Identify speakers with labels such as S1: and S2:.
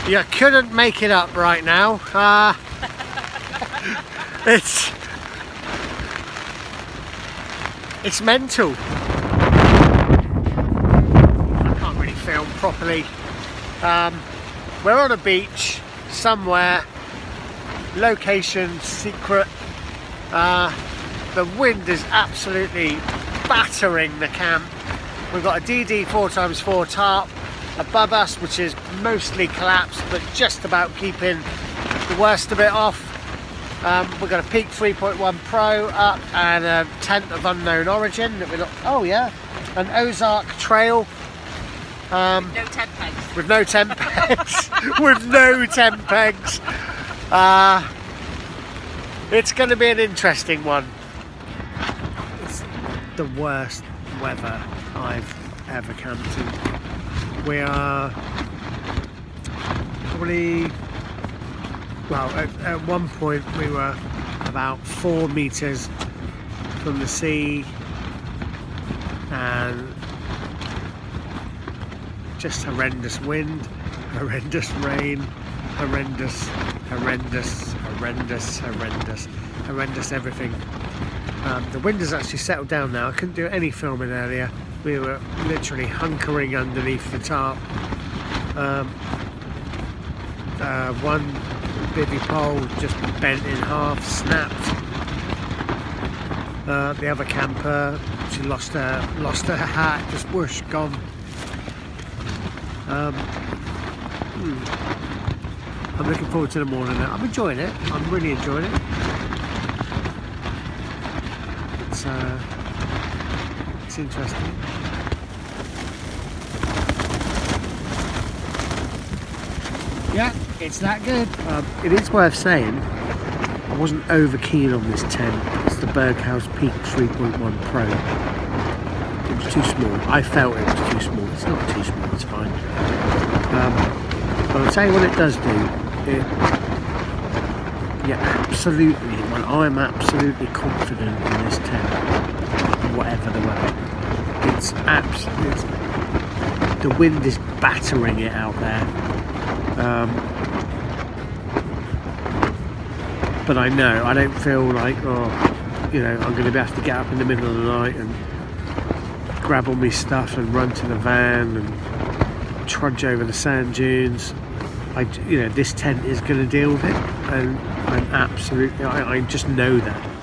S1: You couldn't make it up right now. It's mental. I can't really film properly. We're on a beach somewhere, location secret. The wind is absolutely battering the camp. We've got a DD 4x4 tarp above us, which is mostly collapsed, but just about keeping the worst of it off. We've got a Peak 3.1 Pro up and a tent of unknown origin that we look. Oh yeah, an Ozark trail.
S2: No tent pegs.
S1: With no tent pegs. With no tent pegs. It's going to be an interesting one. It's the worst weather I've ever camped in. We are probably, well, at one point we were about 4 meters from the sea, and just horrendous wind, horrendous rain, horrendous everything. The wind has actually settled down now. I couldn't do any filming earlier. We were literally hunkering underneath the tarp. One bivvy pole just bent in half, snapped. The other camper, she lost her hat, just whoosh, gone. I'm looking forward to the morning now. I'm enjoying it. I'm really enjoying it. It's interesting. Yeah, it's that good. It is worth saying, I wasn't over keen on this tent. It's the Berghaus Peak 3.1 Pro. It was too small. I felt it was too small. It's not too small, it's fine. But I'll tell you what it does do. Absolutely, well, I'm absolutely confident in this tent, whatever the weather. It's the wind is battering it out there. But I know, I don't feel like, I'm going to have to get up in the middle of the night and grab all my stuff and run to the van and trudge over the sand dunes. This tent is going to deal with it, and I just know that.